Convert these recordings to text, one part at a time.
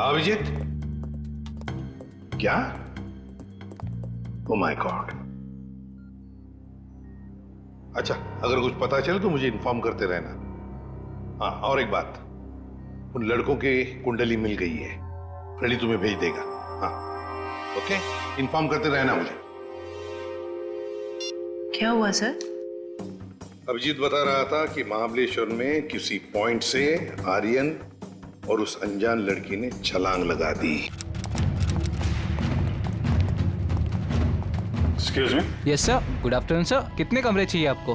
अभिजीत, क्या? Oh my God. अच्छा, अगर कुछ पता चले तो मुझे इन्फॉर्म करते रहना। हाँ, और एक बात, उन लड़कों की कुंडली मिल गई है, फ्रेडी तुम्हें भेज देगा। हाँ, ओके, इन्फॉर्म करते रहना मुझे। क्या हुआ सर? अभिजीत बता रहा था कि महाबलेश्वर में किसी पॉइंट से आर्यन और उस अनजान लड़की ने छलांग लगा दी। Excuse me. Yes sir, good afternoon sir. कितने कमरे चाहिए आपको?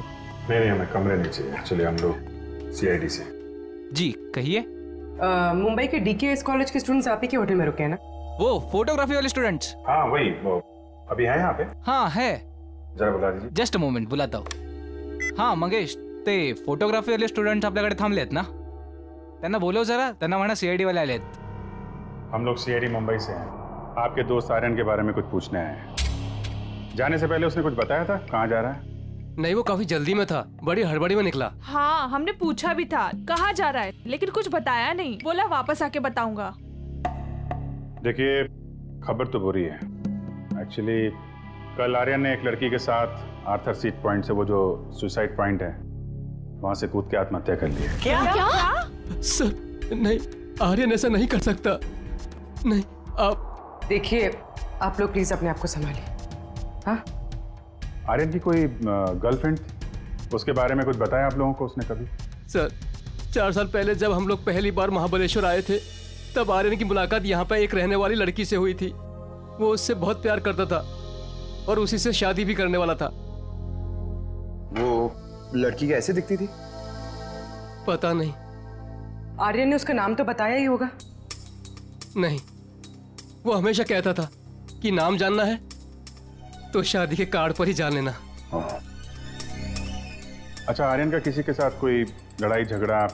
नहीं, हमें कमरे नहीं चाहिए। एक्चुअली हम लोग सीआईडी से। जी कहिए। मुंबई के डीकेएस कॉलेज के स्टूडेंट्स आप ही के होटल में रुके हैं ना? वो फोटोग्राफी वाले स्टूडेंट्स? हाँ वही, वो अभी है यहाँ पे? हाँ है। जरा बुला दीजिए। जस्ट अ मोमेंट, बुलाता हूँ। हाँ मंगेश, ते फोटोग्राफी वाले स्टूडेंट्स आपल्याकडे थांबलेत ना? त्यांना बोलव जरा, त्यांना म्हणा सीआईडी वाले आलेत। हम लोग सीआईडी मुंबई से हैं। आपके दोस्त आर्यन के बारे में कुछ पूछने आए हैं। जाने से पहले उसने कुछ बताया था कहाँ जा रहा है? नहीं, वो काफी जल्दी में था, बड़ी हड़बड़ी में निकला। हाँ, हमने पूछा भी था कहाँ जा रहा है, लेकिन कुछ बताया नहीं। बोला वापस आके बताऊंगा। देखिए, खबर तो बुरी है। एक्चुअली कल आर्यन ने एक लड़की के साथ आर्थर सीट पॉइंट से, वो जो सुसाइड पॉइंट है, वहां से कूद के आत्महत्या कर ली है। क्या? सर नहीं, आर्यन ऐसा नहीं कर सकता। नहीं, आप देखिए, आप लोग प्लीज अपने आप को संभालिए। हाँ, आर्यन की कोई गर्लफ्रेंड थी, उसके बारे में कुछ बताया आप लोगों को उसने कभी? सर, 4 साल पहले जब हम लोग पहली बार महाबलेश्वर आए थे, तब आर्यन की मुलाकात यहाँ पर एक रहने वाली लड़की से हुई थी। वो उससे बहुत प्यार करता था और उसी से शादी भी करने वाला था। वो लड़की कैसे दिखती थी? पता नहीं। आर्यन ने उसका नाम तो बताया ही होगा। नहीं, वो हमेशा कहता था कि नाम जानना है तो शादी के कार्ड पर ही जान लेना। अच्छा, आर्यन का किसी के साथ कोई लड़ाई झगड़ा,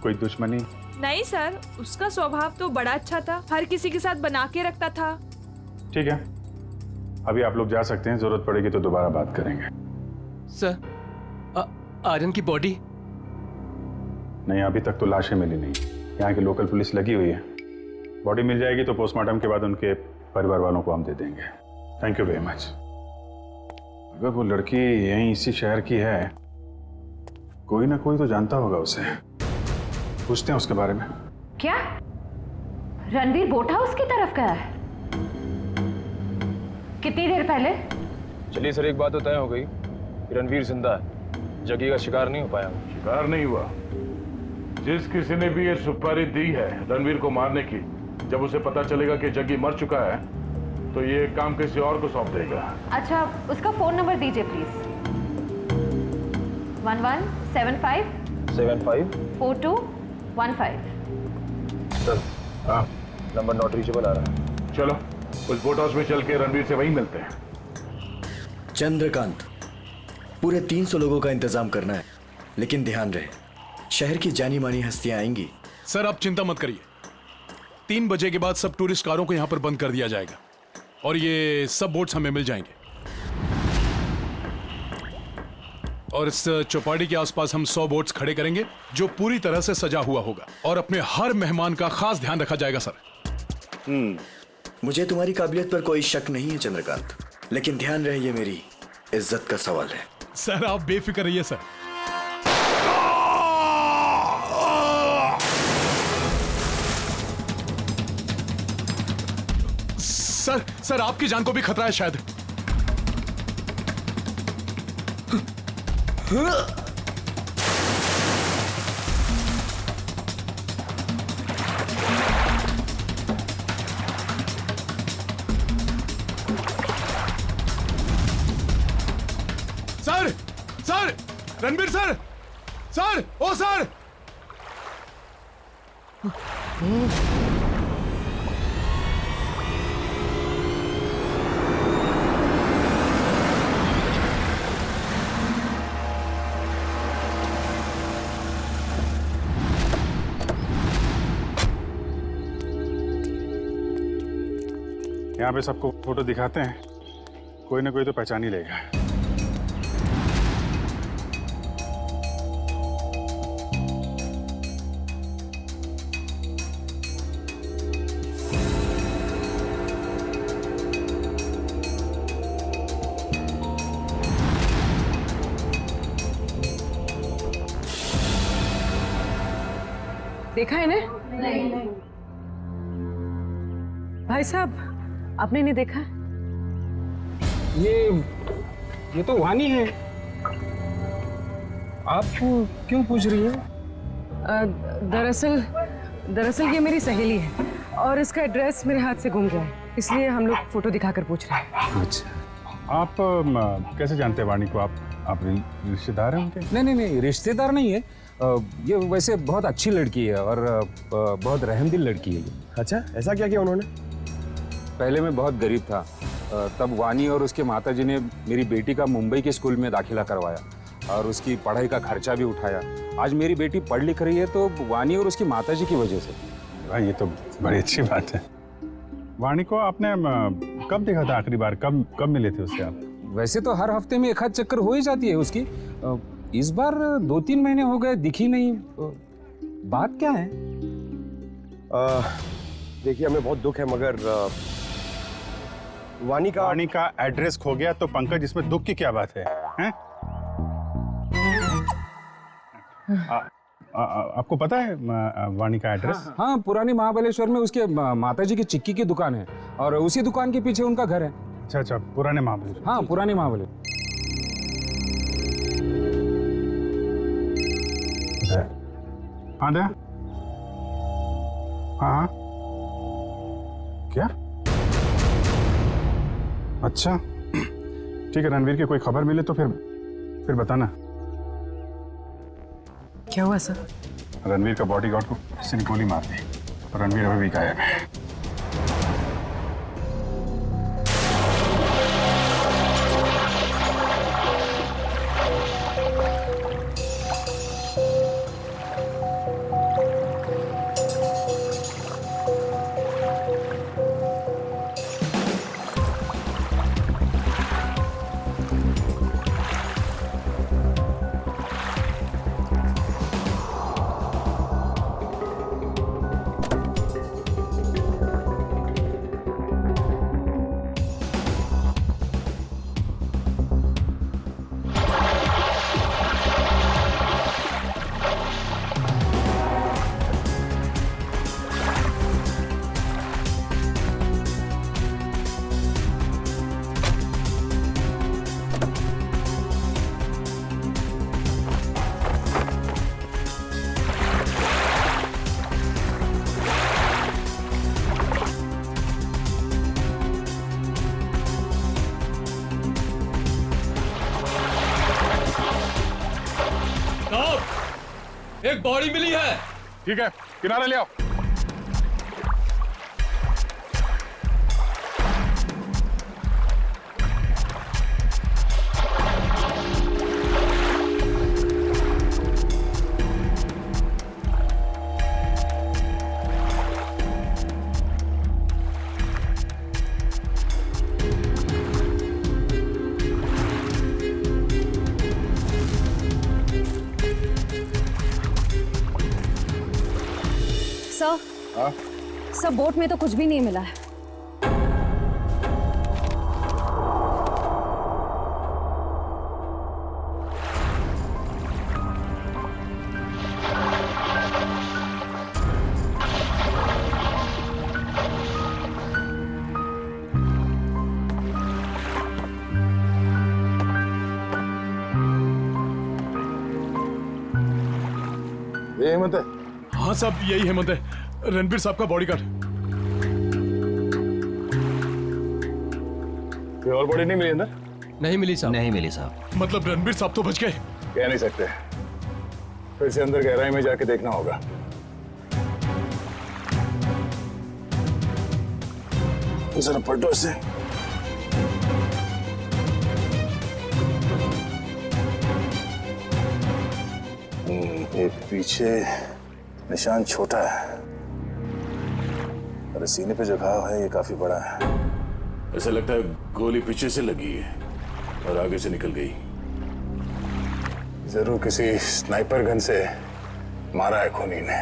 कोई दुश्मनी? नहीं सर, उसका स्वभाव तो बड़ा अच्छा था, हर किसी के साथ बना के रखता था। ठीक है, अभी आप लोग जा सकते हैं, जरूरत पड़ेगी तो दोबारा बात करेंगे। सर, आर्यन की बॉडी? नहीं, अभी तक तो लाशें मिली नहीं। यहाँ की लोकल पुलिस लगी हुई है। बॉडी मिल जाएगी तो पोस्टमार्टम के बाद उनके परिवार वालों को हम दे देंगे। Thank you very much. अगर वो लड़की यहीं इसी शहर की है, कोई ना कोई तो जानता होगा उसे। पूछते हैं उसके बारे में। क्या रणवीर बोट हाउस की तरफ गया है? कितनी देर पहले? चलिए सर, एक बात तो तय हो गई, रणवीर जिंदा है, जग्गी का शिकार नहीं हो पाया। शिकार नहीं हुआ। जिस किसी ने भी ये सुपारी दी है रणवीर को मारने की, जब उसे पता चलेगा कि जग्गी मर चुका है तो ये काम किसी और को सौंप देगा। अच्छा, उसका फोन नंबर दीजिए please. 1175 4215। Sir, number not reachable आ रहा है। चलो उस बोट हाउस में चल के रणवीर से वहीं मिलते हैं। चंद्रकांत, पूरे 300 लोगों का इंतजाम करना है, लेकिन ध्यान रहे शहर की जानी मानी हस्तियां आएंगी। सर आप चिंता मत करिए, 3 बजे के बाद सब टूरिस्ट कारों को यहाँ पर बंद कर दिया जाएगा और ये सब बोट्स हमें मिल जाएंगे। और इस चौपाटी के आसपास हम 100 बोट्स खड़े करेंगे जो पूरी तरह से सजा हुआ होगा और अपने हर मेहमान का खास ध्यान रखा जाएगा सर। मुझे तुम्हारी काबिलियत पर कोई शक नहीं है चंद्रकांत, लेकिन ध्यान रहे ये मेरी इज्जत का सवाल है। सर आप बेफिक्र रहिए सर। सर आपकी जान को भी खतरा है शायद। सर रणबीर सर, ओ सर। यहाँ पे सबको फोटो दिखाते हैं, कोई ना कोई तो पहचान ही लेगा। देखा है ने? नहीं। भाई साहब, आपने नहीं देखा? ये तो वानी है। आप क्यों पूछ रही हैं? दरअसल ये मेरी सहेली है और इसका एड्रेस मेरे हाथ से गुम गया है, इसलिए हम लोग फोटो दिखाकर पूछ रहे हैं। अच्छा, आप कैसे जानते हैं वाणी को? आप रिश्तेदार हैं उनके? नहीं, रिश्तेदार नहीं है। ये वैसे बहुत अच्छी लड़की है और बहुत रहमदिल लड़की है ये। अच्छा, ऐसा क्या किया उन्होंने? पहले मैं बहुत गरीब था, तब वानी और उसके माताजी ने मेरी बेटी का मुंबई के स्कूल में दाखिला करवाया और उसकी पढ़ाई का खर्चा भी उठाया। आज मेरी बेटी पढ़ लिख रही है तो वानी और उसकी माताजी की वजह से। भाई ये तो बड़ी अच्छी बात है। वाणी को आपने कब देखा था आखिरी बार? कब मिले थे उससे आप? वैसे तो हर हफ्ते में एक आध चक्कर हो ही जाती है उसकी। इस बार 2-3 महीने हो गए, दिखी नहीं। बात क्या है? देखिए, हमें बहुत दुख है मगर वानी का एड्रेस खो गया तो पंकज इसमें दुख की क्या बात है, हैं? आपको पता है वाणी का एड्रेस? हाँ, पुरानी महाबलेश्वर में उसके माताजी की चिक्की की दुकान है और उसी दुकान के पीछे उनका घर है। अच्छा, पुराने महाबलेश्वर। हाँ, पुरानी महाबलेश्वर। हाँ दया, हाँ क्या? अच्छा ठीक है, रणवीर की कोई खबर मिले तो फिर बताना। क्या हुआ सर? रणवीर का बॉडीगार्ड को किसी ने गोली मार दी और रणवीर अभी भी गायब है। एक बॉडी मिली है। ठीक है, किनारे ले आओ। सर, बोट में तो कुछ भी नहीं मिला है। ये हेमंत है? हाँ साहब, यही हेमंत है, रणबीर साहब का बॉडीगार्ड। कोई और बॉडी नहीं मिली अंदर? नहीं मिली साहब। नहीं मिली साहब। मतलब रणबीर साहब तो बच गए? कह नहीं सकते, फिर से अंदर गहराई में जाके देखना होगा। जरा पलटो इसे। एक पीछे निशान छोटा है और सीने पे जो घाव है ये काफी बड़ा है। ऐसा लगता है गोली पीछे से लगी है और आगे से निकल गई। जरूर किसी स्नाइपर गन से मारा है खूनी ने।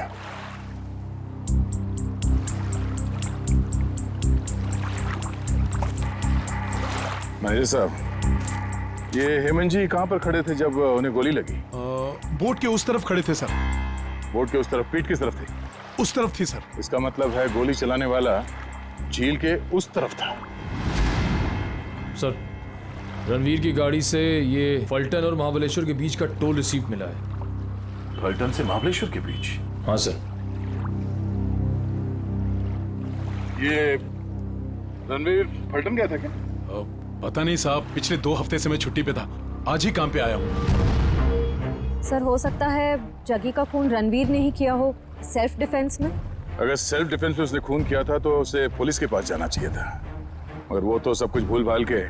मैनेजर साहब, ये हेमंत जी कहाँ पर खड़े थे जब उन्हें गोली लगी? बोट के उस तरफ खड़े थे सर। बोट के उस तरफ, पीठ किस तरफ थी? उस तरफ थी सर। इसका मतलब है गोली चलाने वाला झील के उस तरफ था। सर, रणवीर की गाड़ी से ये फल्टन और महाबलेश्वर के बीच का टोल रिसीप्ट मिला है। फल्टन से महाबलेश्वर के बीच? हाँ सर। ये रणवीर फल्टन गया था क्या? पता नहीं साहब, पिछले 2 हफ्ते से मैं छुट्टी पे था, आज ही काम पे आया हूँ। सर, हो सकता है जगी का खून रणवीर ने ही किया हो, सेल्फ डिफेंस में। अगर सेल्फ डिफेंस में उसने खून किया था तो उसे पुलिस के पास जाना चाहिए था, मगर वो तो सब कुछ भूल भाल के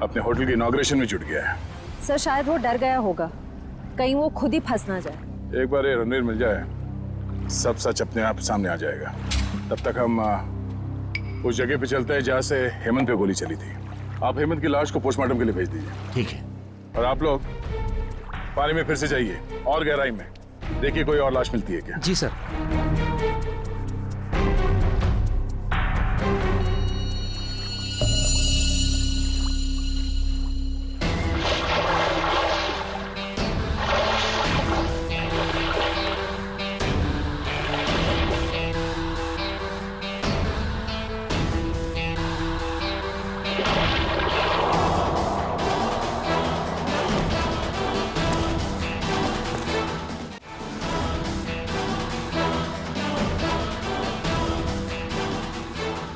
अपने होटल की इनॉग्रेशन में जुट गया है। सर, शायद वो डर गया होगा, कहीं वो खुद ही फंस ना जाए। एक बार ये रणवीर मिल जाए, सब सच अपने आप सामने आ जाएगा। तब तक हम उस जगह पे चलते हैं जहाँ से हेमंत पे गोली चली थी। आप हेमंत की लाश को पोस्टमार्टम के लिए भेज दीजिए। ठीक है। और आप लोग पानी में फिर से जाइए और गहराई में, देखिए कोई और लाश मिलती है क्या। जी सर।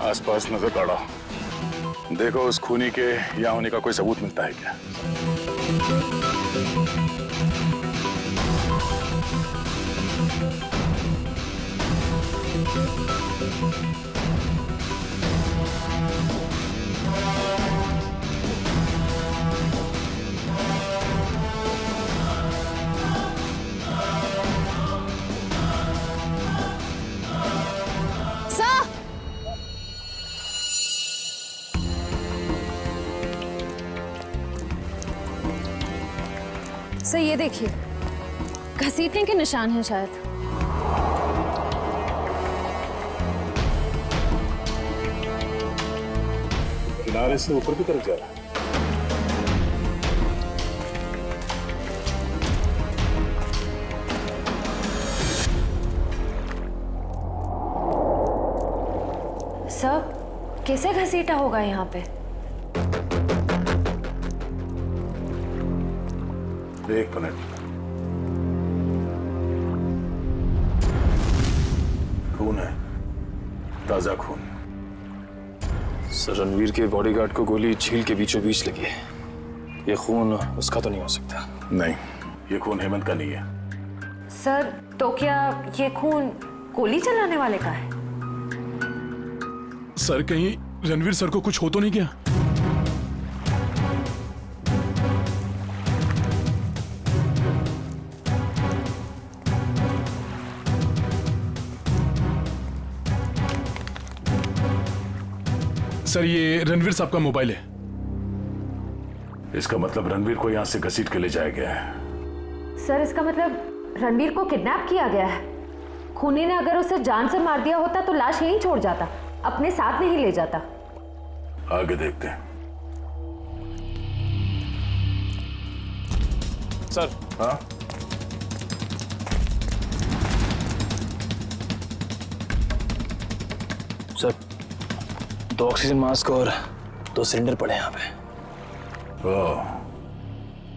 आसपास नजर दौड़ाओ, देखो उस खूनी के यहाँ होने का कोई सबूत मिलता है क्या। सर, ये देखिए, घसीटने के निशान हैं शायद। किनारे से ऊपर की तरफ जा रहा है। सर, कैसे घसीटा होगा यहाँ पे? एक मिनट, खून है, ताजा खून। सर, रणवीर के बॉडीगार्ड को गोली झील के बीचों बीच लगी है। ये खून उसका तो नहीं हो सकता। नहीं, ये खून हेमंत का नहीं है। सर, तो क्या ये खून गोली चलाने वाले का है? सर, कहीं रणवीर सर को कुछ हो तो नहीं गया? सर, ये रणवीर साहब का मोबाइल है। इसका मतलब रणवीर को यहाँ से घसीट के ले जाया गया है। सर, इसका मतलब रणवीर को किडनैप किया गया है। खूनी ने अगर उसे जान से मार दिया होता तो लाश यहीं छोड़ जाता, अपने साथ नहीं ले जाता। आगे देखते हैं। सर। हाँ, सर, 2 ऑक्सीजन मास्क और 2 सिलेंडर पड़े हैं यहाँ पे।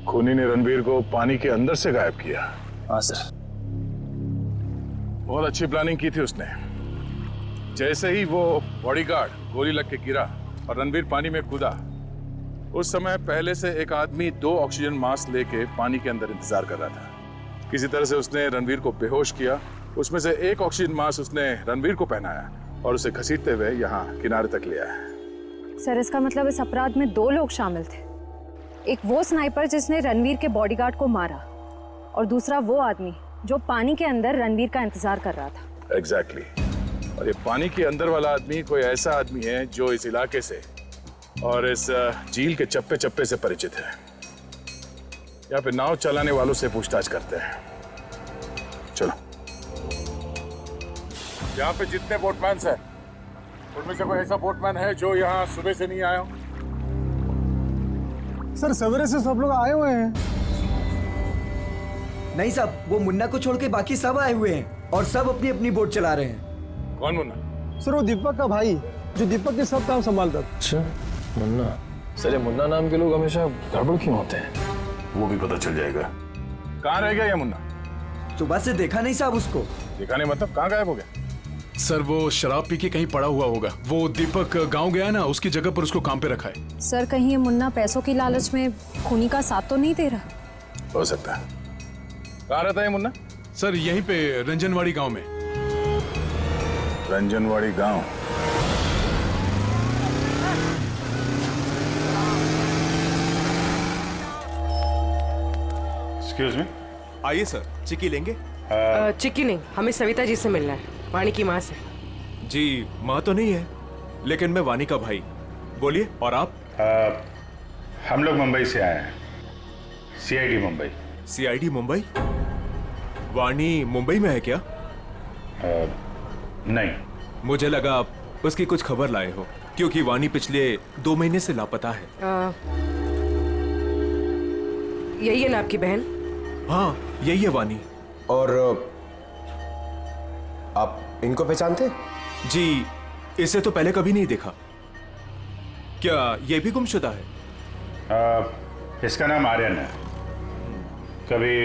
खूनी ने रणवीर को पानी के अंदर से गायब किया। हाँ सर। बहुत अच्छी प्लानिंग की थी उसने। जैसे ही वो बॉडीगार्ड गोली लग के गिरा और रणवीर पानी में कूदा, उस समय पहले से एक आदमी 2 ऑक्सीजन मास्क लेके पानी के अंदर इंतजार कर रहा था। किसी तरह से उसने रणवीर को बेहोश किया। उसमें से एक ऑक्सीजन मास्क उसने रणवीर को पहनाया और उसे घसीटते हुए यहाँ किनारे तक ले आया। सर, इसका मतलब इस अपराध में 2 लोग शामिल थे। एक वो स्नाइपर जिसने रणवीर के बॉडीगार्ड को मारा और दूसरा वो आदमी जो पानी के अंदर रणवीर का इंतजार कर रहा था। एग्जैक्टली। और ये पानी के अंदर वाला आदमी कोई ऐसा आदमी है जो इस इलाके से और इस झील के चप्पे चप्पे से परिचित है। यहाँ पे नाव चलाने वालों से पूछताछ करते हैं। चलो। यहाँ पे जितने बोटमैन हैं, उनमें से कोई ऐसा बोटमैन है जो यहाँ सुबह से नहीं आया हो? सर, सवेरे से सब लोग आए हुए हैं। नहीं साहब, वो मुन्ना को छोड़ के बाकी सब आए हुए हैं। और सब अपनी अपनी बोट चला रहे हैं। कौन मुन्ना? सर वो दीपक का भाई, जो दीपक के सब काम संभालता था। अच्छा, मुन्ना। सर ये मुन्ना नाम के लोग हमेशा गड़बड़ क्यों होते हैं? वो भी पता चल जाएगा। कहाँ रह गया ये मुन्ना? सुबह से देखा नहीं साहब उसको। देखा नहीं मतलब कहाँ गायब हो गया? सर वो शराब पी के कहीं पड़ा हुआ होगा। वो दीपक गांव गया ना, उसकी जगह पर उसको काम पे रखा है। सर कहीं ये मुन्ना पैसों की लालच में खूनी का साथ तो नहीं दे रहा? हो सकता है। कहाँ रहता है मुन्ना? सर यहीं पे रंजनवाड़ी गांव में। रंजनवाड़ी गांव। Excuse me. आइए सर, चिक्की लेंगे? चिक्की नहीं, हमें सविता जी से मिलना है, वाणी की माँ से। जी माँ तो नहीं है, लेकिन मैं वानी का भाई। बोलिए। और आप? हम लोग मुंबई से आए हैं, सीआईडी मुंबई। सीआईडी मुंबई? वानी मुंबई में है क्या? नहीं। मुझे लगा आप उसकी कुछ खबर लाए हो, क्योंकि वानी पिछले 2 महीने से लापता है। यही है ना आपकी बहन? हाँ यही है वानी। और आप इनको पहचानते? जी इसे तो पहले कभी नहीं देखा। क्या ये भी गुमशुदा है? इसका नाम आर्यन है। कभी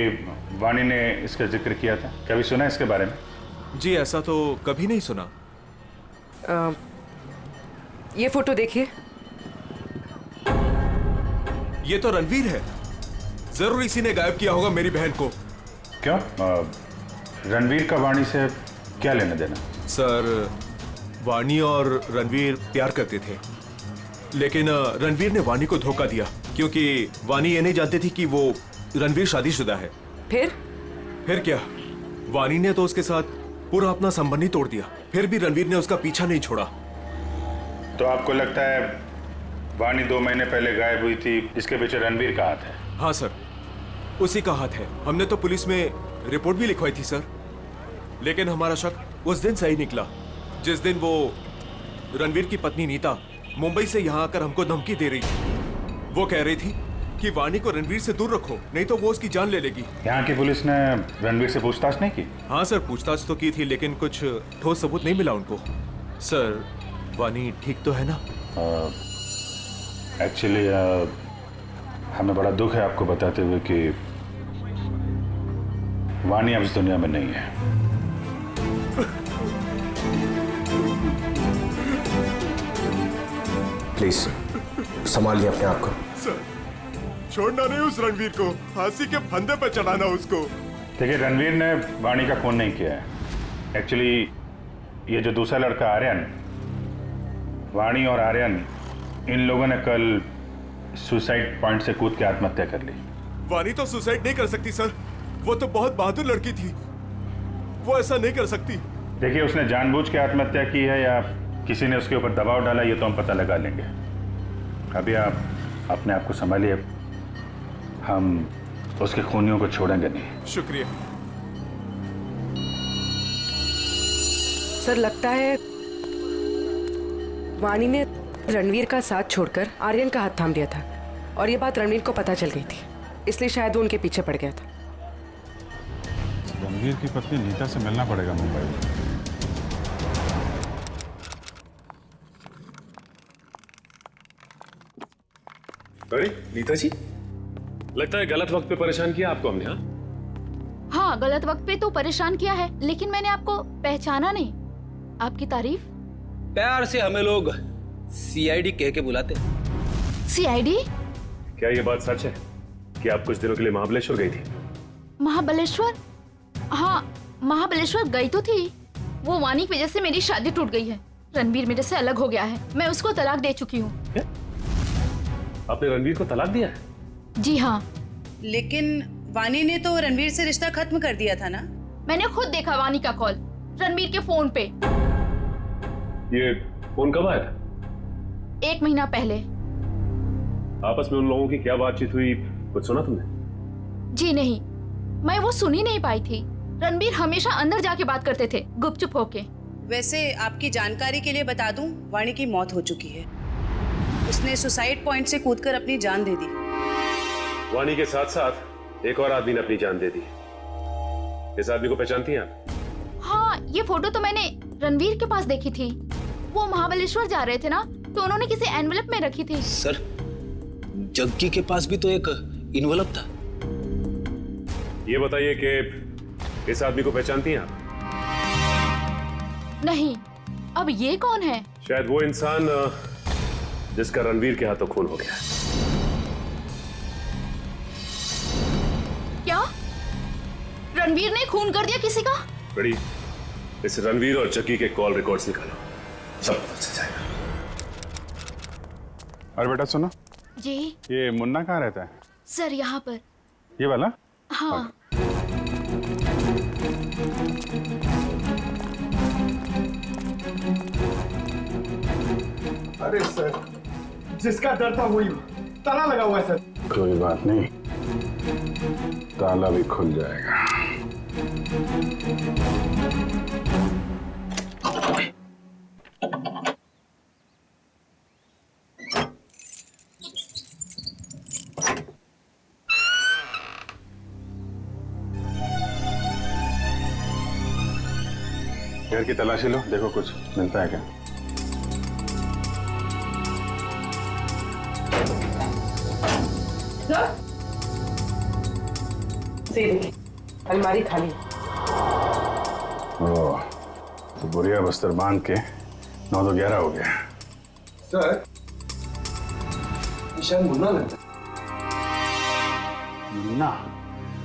वाणी ने इसका जिक्र किया था? कभी सुना इसके बारे में? जी ऐसा तो कभी नहीं सुना। ये फोटो देखिए। ये तो रणवीर है। जरूर इसी ने गायब किया होगा मेरी बहन को। क्यों? रणवीर का वाणी से क्या लेना देना? सर वानी और रणवीर प्यार करते थे, लेकिन रणवीर ने वानी को धोखा दिया, क्योंकि वानी ये नहीं जानती थी कि वो रणवीर शादीशुदा है। फिर क्या, वानी ने तो उसके साथ पूरा अपना संबंध ही तोड़ दिया। फिर भी रणवीर ने उसका पीछा नहीं छोड़ा। तो आपको लगता है वाणी 2 महीने पहले गायब हुई थी, इसके पीछे रणवीर का हाथ है? हाँ सर, उसी का हाथ है। हमने तो पुलिस में रिपोर्ट भी लिखवाई थी सर, लेकिन हमारा शक उस दिन सही निकला जिस दिन वो रणवीर की पत्नी नीता मुंबई से यहाँ आकर हमको धमकी दे रही थी। वो कह रही थी कि वानी को रणवीर से दूर रखो, नहीं तो वो उसकी जान ले लेगी। यहाँ की पुलिस ने रणवीर से पूछताछ नहीं की? हाँ सर, पूछताछ तो की थी, लेकिन कुछ ठोस सबूत नहीं मिला उनको। सर वानी ठीक तो है ना? एक्चुअली हमें बड़ा दुख है आपको बताते हुए कि वानी अब इस दुनिया में नहीं है। प्लीज संभालिए अपने आप को। सर छोड़ना नहीं उस रणवीर को, फांसी के फंदे पे चढ़ाना उसको। देखिए रणवीर ने वाणी का खून नहीं किया है। एक्चुअली ये जो दूसरा लड़का आर्यन, वाणी और आर्यन, इन लोगों ने कल सुसाइड पॉइंट से कूद के आत्महत्या कर ली। वानी तो सुसाइड नहीं कर सकती सर, वो तो बहुत बहादुर लड़की थी, वो ऐसा नहीं कर सकती। देखिए उसने जानबूझ के आत्महत्या की है या किसी ने उसके ऊपर दबाव डाला, ये तो हम पता लगा लेंगे। अभी आप अपने आप को संभालिए, हम उसके खूनियों को छोड़ेंगे नहीं। शुक्रिया सर, लगता है वाणी ने रणवीर का साथ छोड़कर आर्यन का हाथ थाम लिया था, और ये बात रणवीर को पता चल गई थी, इसलिए शायद वो उनके पीछे पड़ गया था। रणवीर की पत्नी नीता से मिलना पड़ेगा मुंबई में। अरे नीता जी, लगता है गलत वक्त पे परेशान किया आपको हमने। हाँ, गलत वक्त पे तो परेशान किया है, लेकिन मैंने आपको पहचाना नहीं। आपकी तारीफ? प्यार से हमें लोग सीआईडी कह के बुलाते। सीआईडी? क्या ये बात सच है कि आप कुछ दिनों के लिए महाबलेश्वर गई थी? महाबलेश्वर? हाँ, महाबलेश्वर गई तो थी। वो वानी की वजह से मेरी शादी टूट गई है। रणवीर मेरे से अलग हो गया है, मैं उसको तलाक दे चुकी हूँ। आपने रणवीर को तलाक दिया है? जी हाँ। लेकिन वानी ने तो रणवीर से रिश्ता खत्म कर दिया था ना? मैंने खुद देखा वानी का कॉल रणवीर के फोन पे। ये फोन कब आया था? 1 महीना पहले। आपस में उन लोगों की क्या बातचीत हुई, कुछ सुना तुमने? जी नहीं, मैं वो सुन ही नहीं पाई थी। रणवीर हमेशा अंदर जाके बात करते थे, गुपचुप होके। वैसे आपकी जानकारी के लिए बता दूं, वाणी की मौत हो चुकी है। उसने सुसाइड पॉइंट से कूदकर अपनी जान दे दी। वाणी के साथ साथ एक और आदमी ने अपनी जान दे दी। इस आदमी को पहचानती हैं आप? ये फोटो तो मैंने रणवीर के पास देखी थी। वो महाबलेश्वर जा रहे थे ना, तो उन्होंने किसी एनवेलप में रखी थी। सर, जग्गी के पास भी तो एक इन्वेलप था। ये बताइए कि इस आदमी को पहचानती हैं आप? नहीं। अब ये कौन है? शायद वो इंसान जिसका रणवीर के हाथों खून हो गया। क्या रणवीर ने खून कर दिया किसी का? बड़ी, इस रणवीर और जग्गी के कॉल रिकॉर्ड्स निकालो, सब पता चल जाएगा। और बेटा सुनो, जी ये मुन्ना कहाँ रहता है? सर यहाँ पर। ये वाला? हाँ। अरे सर, जिसका डर था वही ताला लगा हुआ है सर। कोई बात नहीं, ताला भी खुल जाएगा। घर की तलाशी लो, देखो कुछ मिलता है क्या। अलमारी खाली। ओह, तो बुढ़िया बस्तर बांध के 9 तो 11 हो गया। सर, शायद मुन्ना लगता है। मुन्ना?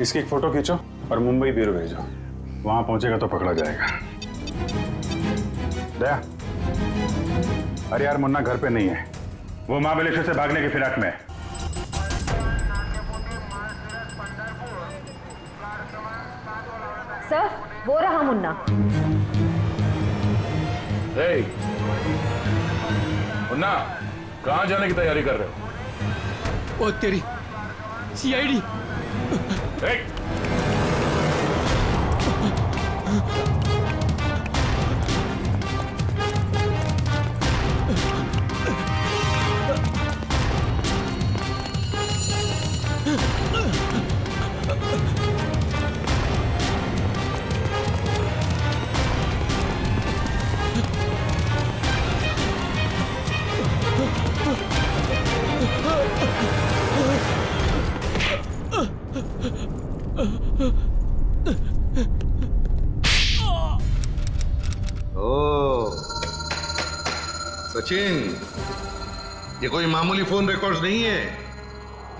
इसकी एक फोटो खींचो और मुंबई ब्यूरो भेजो, वहां पहुंचेगा तो पकड़ा जाएगा। दया, अरे यार मुन्ना घर पे नहीं है, वो महाबलेश्वर से भागने की फिराक में है। सर, वो रहा मुन्ना। मुन्ना, कहाँ जाने की तैयारी कर रहे हो? ओ तेरी सीआईडी। सचिन, ये कोई मामूली फोन रिकॉर्ड्स नहीं है,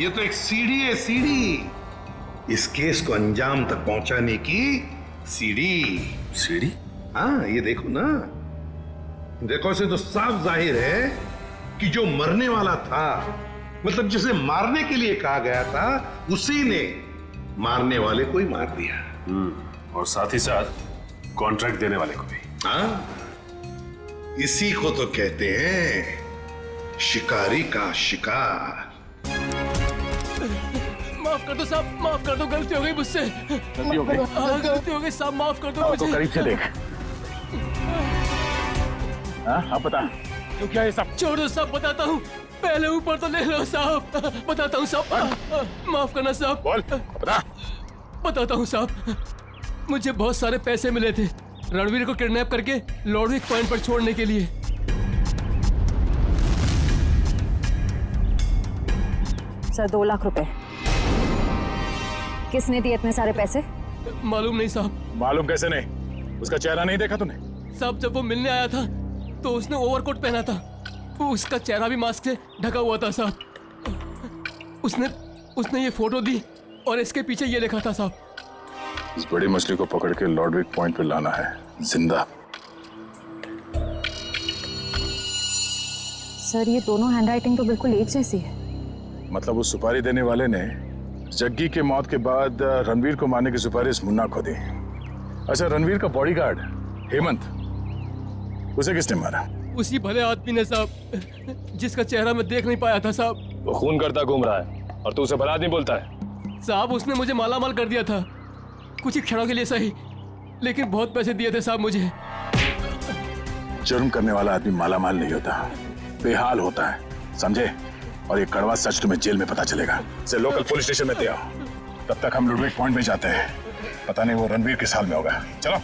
ये तो एक सीडी है, सीडी। इस केस को अंजाम तक पहुंचाने की सीडी। सीडी? हाँ, ये देखो ना, रिकॉर्ड से तो साफ जाहिर है कि जो मरने वाला था, मतलब जिसे मारने के लिए कहा गया था, उसी ने मारने वाले को ही मार दिया। और साथ ही साथ कॉन्ट्रैक्ट देने वाले को भी। हाँ, इसी को तो कहते हैं शिकारी का शिकार। माफ कर दो साहब, माफ कर दो, गलती हो गई मुझसे। गलती हो गई? हाँ, गलती हो गई साहब, माफ कर दो मुझे। तो करीब से देख। हाँ, आप बता, तो क्या है सब? छोड़ दो साहब, बताता हूँ। पहले ऊपर तो ले लो साहब, बताता हूँ साहब। माफ करना साहब। बोल, बता। बताता हूँ साहब, मुझे बहुत सारे पैसे मिले थे रणवीर को किडनैप करके लॉर्डविक पॉइंट पर छोड़ने के लिए। सर, 2 लाख रुपए। किसने दिए इतने सारे पैसे? मालूम नहीं साहब। मालूम कैसे नहीं? उसका चेहरा नहीं देखा तूने? साहब, जब वो मिलने आया था तो उसने ओवरकोट पहना था, उसका चेहरा भी मास्क से ढका हुआ था साहब। उसने ये फोटो दी और इसके पीछे ये लिखा था साहब, इस बड़ी मछली को पकड़ के लॉर्डविक पॉइंट पे लाना है, जिंदा। सर, ये दोनों हैंडराइटिंग तो बिल्कुल एक जैसी है। मतलब उस सुपारी देने वाले ने जग्गी के मौत के बाद रणवीर को मारने की सुपारिश मुन्ना को दी। अच्छा, रणवीर का बॉडीगार्ड हेमंत, उसे किसने मारा? उसी भले आदमी ने साहब, जिसका चेहरा मैं देख नहीं पाया था साहब। वो खून करता घूम रहा है और तू उसे भला आदमी बोलता है? साहब, उसने मुझे मालामाल कर दिया था, कुछ ही क्षणों के लिए सही, लेकिन बहुत पैसे दिए थे साहब मुझे। जुर्म करने वाला आदमी मालामाल नहीं होता, बेहाल होता है, समझे? और ये कड़वा सच तुम्हें जेल में पता चलेगा। इसे लोकल पुलिस स्टेशन में दे आओ, तब तक हम लॉर्डविक पॉइंट में जाते हैं। पता नहीं वो रणवीर किस हाल में होगा। चलो।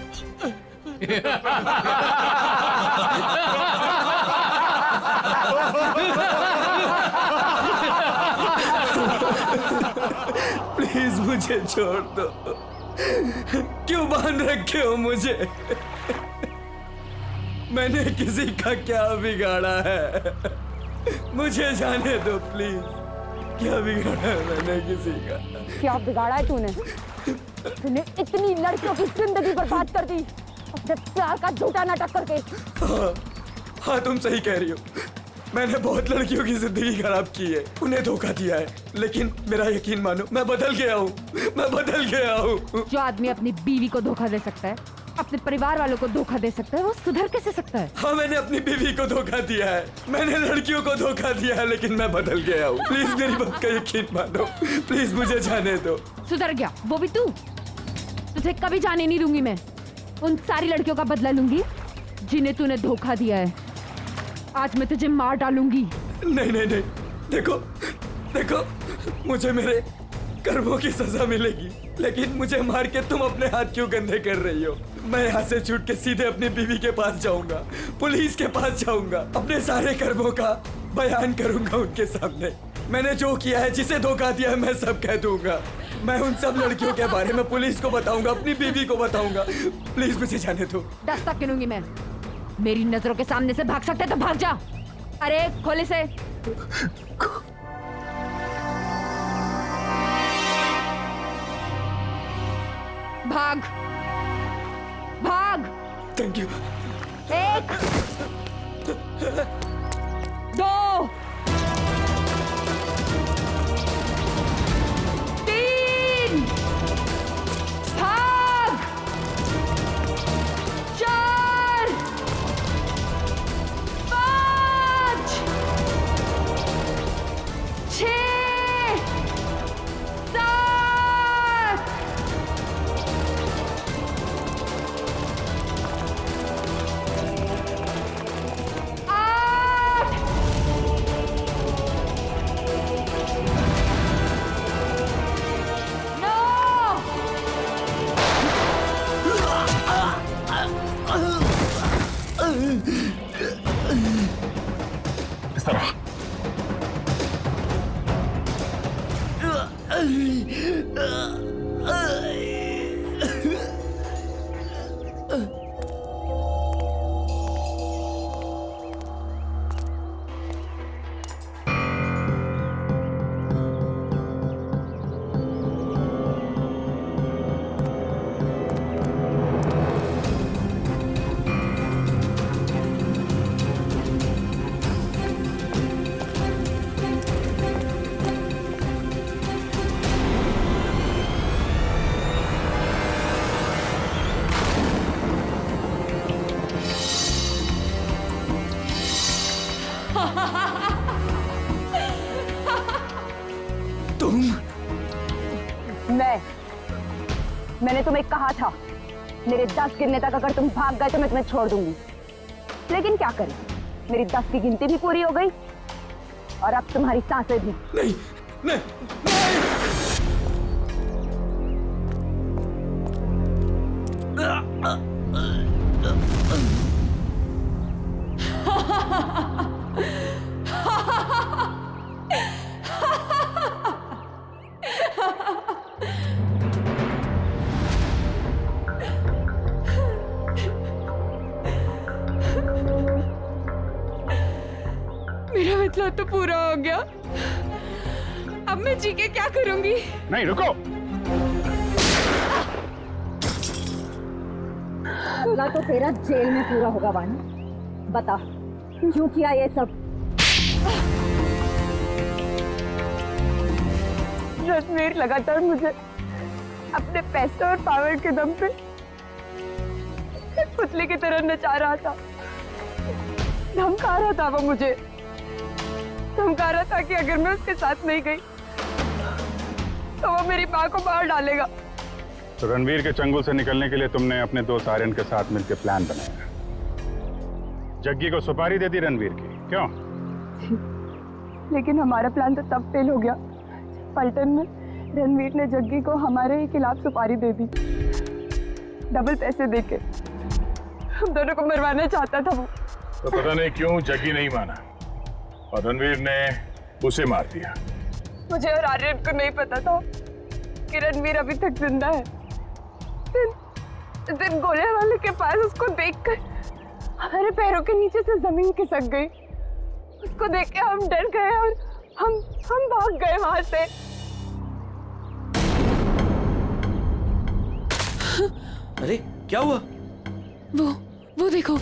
प्लीज मुझे छोड़ दो। क्यों बांध रखे हो मुझे? मैंने किसी का क्या बिगाड़ा है? मुझे जाने दो प्लीज। क्या बिगाड़ा है मैंने किसी का? क्या बिगाड़ा है तूने? तूने इतनी लड़कियों की जिंदगी बर्बाद कर दी अपने प्यार का झूठा नाटक करके। हाँ तुम सही कह रही हो। मैंने बहुत लड़कियों की जिंदगी खराब की है, उन्हें धोखा दिया है, लेकिन मेरा यकीन मानो मैं बदल गया हूँ। मैं बदल गया हूँ। जो आदमी अपनी बीवी को धोखा दे सकता है, अपने परिवार वालों को धोखा दे सकता है, वो सुधर कैसे सकता है? हाँ मैंने अपनी बीवी को धोखा दिया है, मैंने लड़कियों को धोखा दिया है, लेकिन मैं बदल गया हूँ। प्लीज मेरी बात का यकीन मानो, प्लीज मुझे जाने दो। सुधर गया वो भी तू? तुझे कभी जाने नहीं दूंगी मैं। उन सारी लड़कियों का बदला लूंगी जिन्हें तूने धोखा दिया है। आज मैं तुझे मार डालूंगी। नहीं नहीं नहीं, देखो देखो, मुझे मेरे कर्मों की सजा मिलेगी, लेकिन मुझे मार के तुम अपने हाथ क्यों गंदे कर रही हो? मैं यहाँ से छूट के सीधे अपनी बीवी के पास जाऊंगा, पुलिस के पास जाऊंगा, अपने सारे कर्मों का बयान करूंगा उनके सामने। मैंने जो किया है, जिसे धोखा दिया है, मैं सब कह दूंगा। मैं उन सब लड़कियों के बारे में पुलिस को बताऊंगा, अपनी बीवी को बताऊंगा। प्लीज मुझे जाने दो। दस्तक गिनूंगी मैं। मेरी नजरों के सामने से भाग सकते तो भाग जा। अरे खोले से। भाग भाग। Thank you. 1 2 3 भाग। 4 5 6 7 इस तरह मैंने तुम्हें कहा था मेरे 10 गिनने तक अगर तुम भाग गए तो मैं तुम्हें छोड़ दूंगी, लेकिन क्या करें, मेरी 10 की गिनती भी पूरी हो गई और अब तुम्हारी सांसें भी। नहीं नहीं, मेरा मतलब तो पूरा हो गया। अब मैं जी के क्या करूंगी? नहीं रुको। पूरा तो तेरा जेल में पूरा होगा वानी। बता क्यों किया ये सब? रणवीर लगातार मुझे अपने पैसे और पावर के दम पे पुतले की तरह नचा रहा था। धमका रहा था वो मुझे, धमका रहा था कि अगर मैं उसके साथ नहीं गई तो वो मेरी माँ को मार डालेगा। तो रणवीर के चंगुल से निकलने के लिए तुमने अपने दोस्त आर्यन के साथ मिलकर प्लान बनाया, जग्गी को सुपारी दे दी रणवीर की, क्यों? लेकिन हमारा प्लान तो तब फेल हो गया पलटन में रणवीर ने जग्गी को हमारे ही खिलाफ सुपारी दे दी, डबल पैसे देके। हम दोनों को मरवाना चाहता था वो। तो पता नहीं क्यों जग्गी नहीं माना और रणवीर ने उसे मार दिया। मुझे और आर्यन को नहीं पता था कि रणवीर अभी तक जिंदा है। दिन गोले वाले के पास उसको देखकर हमारे पैरों के नीचे से जमीन खिसक गई। उसको देख के हम डर गए और हम भाग गए वहां से। अरे क्या हुआ? वो देखो।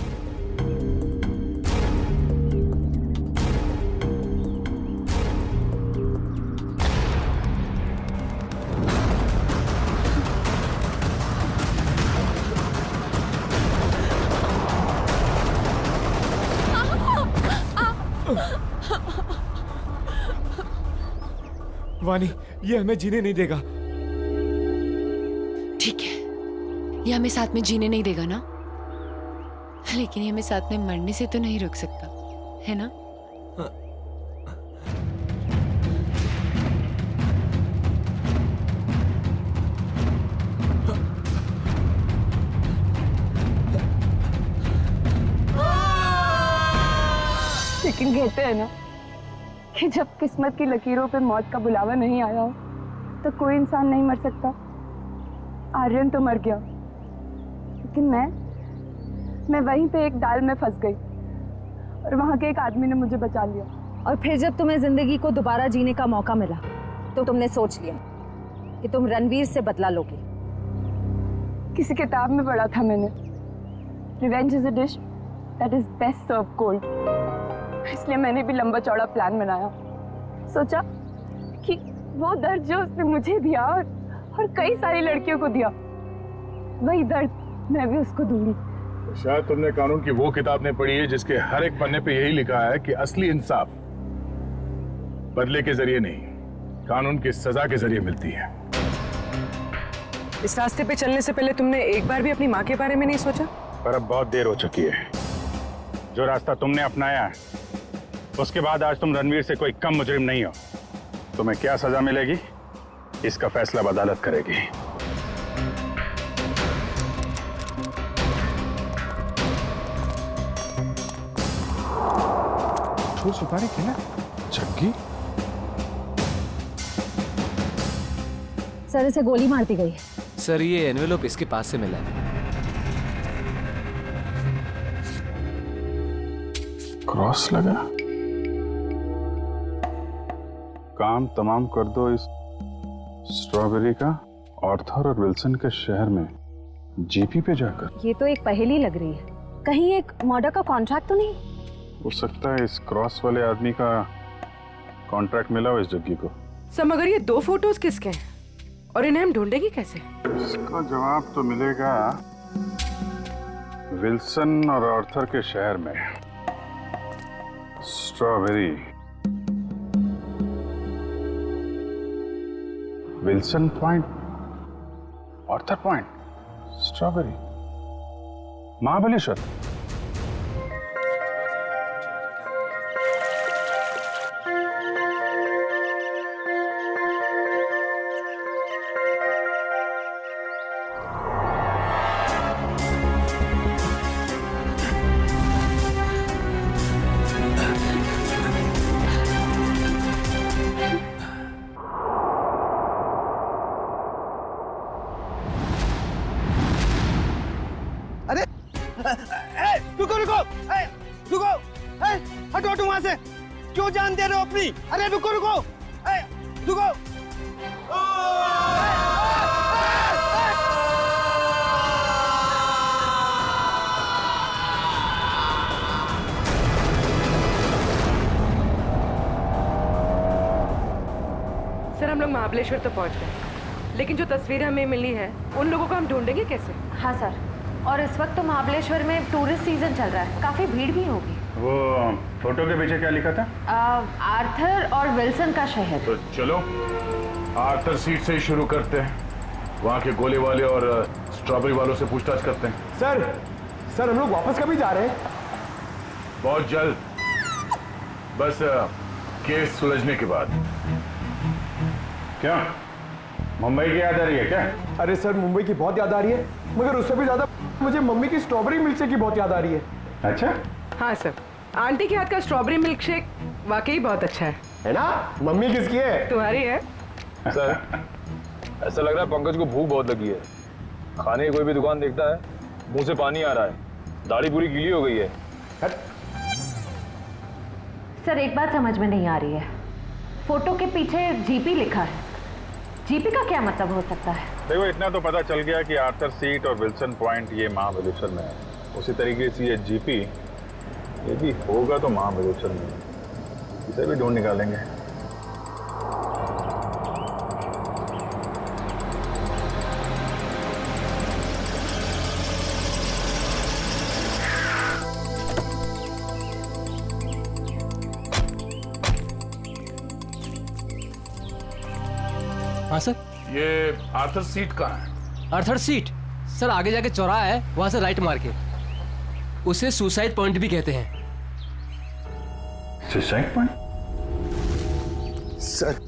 वानी, ये हमें जीने नहीं देगा। ठीक है, ये हमें साथ में जीने नहीं देगा ना, लेकिन ये हमें साथ में मरने से तो नहीं रोक सकता, है ना? लेकिन कहते हैं ना कि जब किस्मत की लकीरों पे मौत का बुलावा नहीं आया हो तो कोई इंसान नहीं मर सकता। आर्यन तो मर गया, लेकिन मैं वहीं पे एक डाल में फंस गई और वहां के एक आदमी ने मुझे बचा लिया। और फिर जब तुम्हें जिंदगी को दोबारा जीने का मौका मिला तो तुमने सोच लिया कि तुम रणवीर से बदला लोगे। किसी किताब में पढ़ा था मैंने, revenge is a dish that is best serve cold. इसलिए मैंने भी लंबा चौड़ा प्लान बनाया। सोचा कि वो दर्द जो उसने मुझे दिया और कई सारी लड़कियों को दिया, वही दर्द मैं भी उसको दूंगी। तो शायद तुमने कानून की वो किताब नहीं पढ़ी है जिसके हर एक पन्ने पे यही लिखा है कि असली इंसाफ बदले के जरिए नहीं, कानून की सजा के जरिए मिलती है। इस रास्ते पे चलने से पहले तुमने एक बार भी अपनी माँ के बारे में नहीं सोचा? पर अब बहुत देर हो चुकी है। जो रास्ता तुमने अपनाया है उसके बाद आज तुम रणवीर से कोई कम मुजरिम नहीं हो। तुम्हें क्या सजा मिलेगी इसका फैसला अदालत करेगी। सुपारी क्या? जग्गी? सर इसे गोली मार दी गई। सर ये एनवेलप इसके पास से मिला है। क्रॉस लगा। काम तमाम कर दो इस स्ट्रॉबेरी का आर्थर और विल्सन के शहर में जीपी पे जाकर। ये तो एक पहेली लग रही है। कहीं एक मर्डर का कॉन्ट्रैक्ट तो नहीं? हो सकता है इस क्रॉस वाले आदमी का कॉन्ट्रैक्ट मिला हो इस जग्गी को। सर मगर ये दो फोटोज किसके हैं और इन्हें हम ढूंढेंगे कैसे? इसका जवाब तो मिलेगा विल्सन और आर्थर के शहर में। Strawberry, Wilson point, Arthur point, strawberry, Mahabaleshwar. हटो हटो वहां से, क्यों जान दे रहे हो अपनी? अरे रुको रुको, रुको। सर हम लोग महाबलेश्वर तो पहुंच गए, लेकिन जो तस्वीर हमें मिली है उन लोगों को हम ढूंढेंगे कैसे? हाँ सर, और इस वक्त तो महाबलेश्वर में टूरिस्ट सीजन चल रहा है, काफी भीड़ भी होगी। वो फोटो के पीछे क्या लिखा था? आर्थर और विल्सन का शहर। तो चलो आर्थर सीट से ही शुरू करते हैं। वहाँ के गोले वाले और स्ट्रॉबेरी वालों से पूछताछ करते हैं। सर हम लोग वापस कभी जा रहे हैं? बहुत जल्द, बस केस सुलझने के बाद। क्या मुंबई की याद आ रही है क्या? अरे सर मुंबई की बहुत याद आ रही है, मगर उससे भी ज्यादा मुझे मम्मी की स्ट्रॉबेरी मिल्क शेक की बहुत याद आ रही है। अच्छा? हाँ सर, आंटी के हाथ का स्ट्रॉबेरी मिल्क शेक वाकई बहुत अच्छा है ना? मम्मी किसकी है? तुम्हारी है। सर ऐसा लग रहा है पंकज को भूख बहुत लगी है। खाने की कोई भी दुकान देखता है मुंह से पानी आ रहा है, दाढ़ी पूरी गीली हो गई है। सर एक बात समझ में नहीं आ रही है, फोटो के पीछे जीपी लिखा है, जीपी का क्या मतलब हो सकता है? देखो इतना तो पता चल गया कि आर्थर सीट और विल्सन पॉइंट ये महाबलेश्वर में है, उसी तरीके से ये जीपी ये भी होगा तो महाबलेश्वर में, इसे भी ढूंढ निकालेंगे। हाँ सर, ये आर्थर सीट कहाँ है? आर्थर सीट सर आगे जाके चौराहा है, वहां से राइट मार के। उसे सुसाइड पॉइंट भी कहते हैं। Suicide point? सर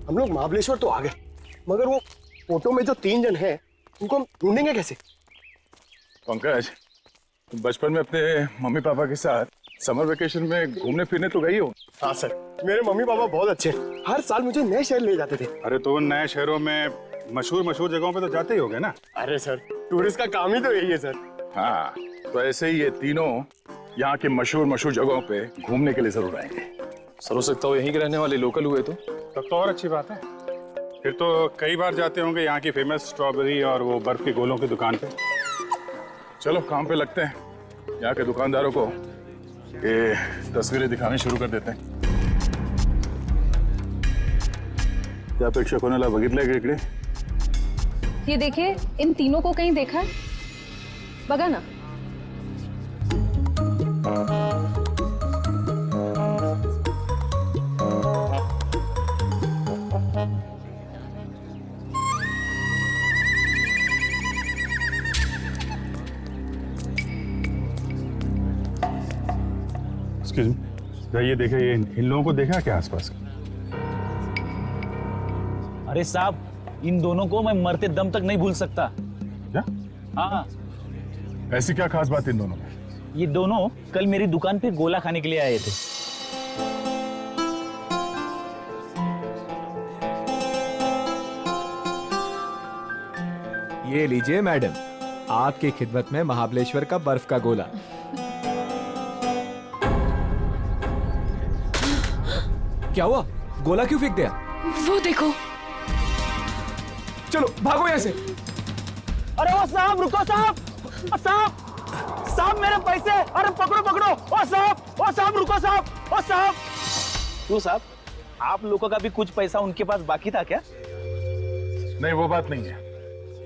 हम लोग महाबलेश्वर तो आ गए, मगर वो फोटो में जो 3 जन हैं उनको हम ढूंढेंगे कैसे? पंकज, तुम बचपन में अपने मम्मी पापा के साथ समर वेकेशन में घूमने फिरने तो गई हो? हाँ सर, मेरे मम्मी पापा बहुत अच्छे हैं, हर साल मुझे नए शहर ले जाते थे। अरे तो उन नए शहरों में मशहूर जगहों पे तो जाते ही होगे ना? अरे सर, टूरिस्ट का काम ही तो यही है सर। हाँ, तो ऐसे ही ये तीनों यहाँ के मशहूर जगहों पे घूमने के लिए जरूर आएंगे। सर हो सकता हो यहीं के रहने वाले लोकल हुए तो? तब तो और अच्छी बात है, फिर तो कई बार जाते होंगे यहाँ की फेमस स्ट्रॉबेरी और वो बर्फ के गोलों की दुकान पे। चलो काम पे लगते हैं, यहाँ के दुकानदारों को ये तस्वीरें दिखानी शुरू कर देते हैं। क्या प्रेक्षकों बघितलंय का इकडे? ये देखिए, इन तीनों को कहीं देखा है? बघा ना। एक्सक्यूज मी, ये देखा, ये इन लोगों को देखा क्या आसपास? अरे साहब, इन दोनों को मैं मरते दम तक नहीं भूल सकता। क्या? हाँ। ऐसी क्या खास बात इन दोनों में? ये दोनों कल मेरी दुकान पे गोला खाने के लिए आए थे। ये लीजिए मैडम, आपकी खिदमत में महाबलेश्वर का बर्फ का गोला। क्या हुआ? गोला क्यों फेंक दिया? वो देखो। चलो भागो यहाँ से। अरे ओ साहब, रुको साहब, साहब मेरे पैसे, अरे पकड़ो पकड़ो, ओ साहब रुको साहब, ओ साहब। क्यों साहब, आप लोगों का भी कुछ पैसा उनके पास बाकी था क्या? नहीं, वो बात नहीं है।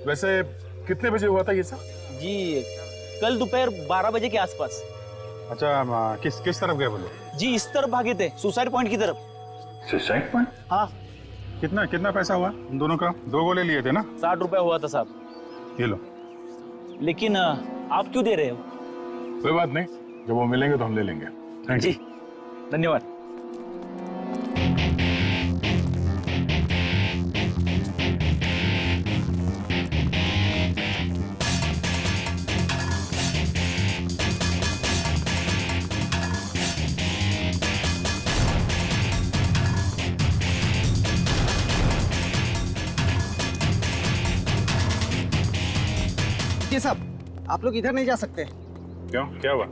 वैसे कितने बजे हुआ था ये सब? जी कल दोपहर 12 बजे के आसपास। अच्छा, किस तरफ गए बोलो? जी इस तरफ भागे थे, सुसाइड पॉइंट की तरफ। Suicide point? हाँ। कितना पैसा हुआ उन दोनों का? 2 गोले लिए थे ना? 60 रुपए हुआ था साहब। ये लो। लेकिन आप क्यों दे रहे हो? कोई बात नहीं, जब वो मिलेंगे तो हम ले लेंगे। Thank you. जी धन्यवाद। ये साहब, आप लोग इधर नहीं जा सकते। क्यों, क्या हुआ?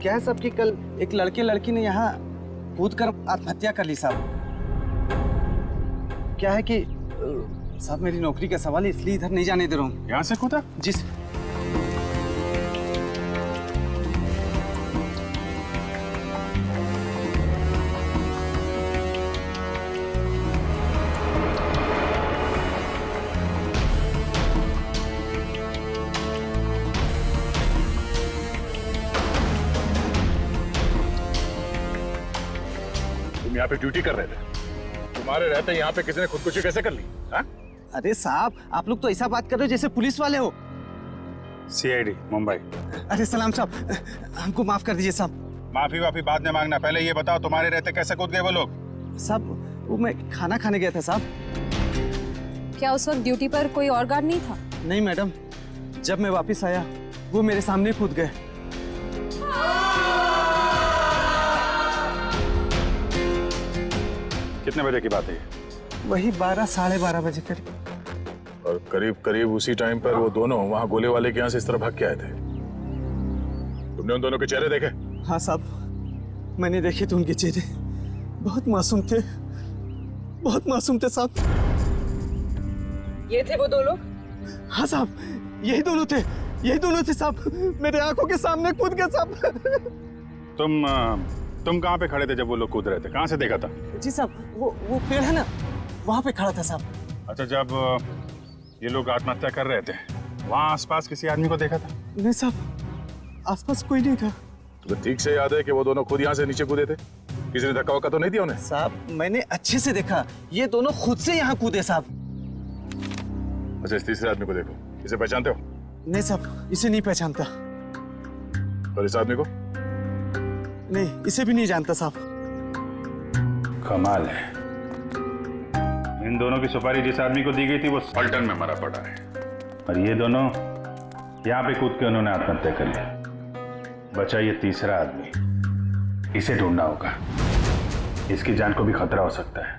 क्या है साहब कि कल एक लड़की ने यहाँ कूद कर आत्महत्या कर ली साहब। क्या है कि साहब मेरी नौकरी का सवाल है, इसलिए इधर नहीं जाने दे रहा हूँ। यहाँ से कूदा? जी। यहाँ पे ड्यूटी कर रहे थे, तुम्हारे रहते यहाँ पे किसी ने खुदकुशी कैसे कर ली? हा? अरे साहब, आप लोग तो ऐसा बात कर रहे हो जैसे पुलिस वाले हो। CID मुंबई। अरे सलाम साहब, हमको माफ कर दीजिए साहब। माफी वाफी बाद में मांगना, पहले ये बताओ तुम्हारे रहते कैसे कूद गए वो लोग? साहब वो मैं खाना खाने गया था साहब। क्या उस वक्त ड्यूटी पर कोई और गार्ड नहीं था? नहीं मैडम, जब मैं वापस आया वो मेरे सामने कूद गए। कितने बजे की बात है ये? वही 12 साढ़े 12 बजे करीब। और करीब करीब उसी टाइम पर वो दोनों वहां गोले वाले के यहाँ से इस तरह भाग के आए थे। तुमने उन दोनों के चेहरे देखे? हाँ साहब, मैंने देखे थे उनके चेहरे, बहुत मासूम थे, बहुत मासूम थे साहब। ये थे वो दो लोग? हाँ साहब, यही दोनों थे, यही दोनों थे साहब, मेरे आंखों के सामने कूद गए साहब। तुम कहाँ पे खड़े थे जब वो लोग कूद रहे थे? कहाँ से देखा था? जी साहब, वो पेड़ है ना, वहाँ पे खड़ा था साहब। अच्छा, जब ये लोग आत्महत्या कर रहे थे वहाँ आसपास किसी आदमी को देखा था? नहीं साहब, आसपास कोई नहीं था। तुम्हें ठीक से याद है कि वो दोनों खुद यहाँ से नीचे कूदे थे? किसी ने धक्का वक्का तो नहीं दिया उन्हें? साहब मैंने अच्छे से देखा, ये दोनों खुद से यहाँ कूदे साहब। अच्छा, इस तीसरे आदमी को देखो, इसे पहचानते हो? नहीं साहब, इसे नहीं पहचानता। और इस आदमी को? नहीं, इसे भी नहीं जानता साहब। कमाल है, इन दोनों की सुपारी जिस आदमी को दी गई थी वो पलटन में मरा पड़ा है, और ये दोनों यहाँ पे कूद के उन्होंने आत्महत्या कर ली। बचा ये तीसरा आदमी, इसे ढूंढना होगा, इसकी जान को भी खतरा हो सकता है।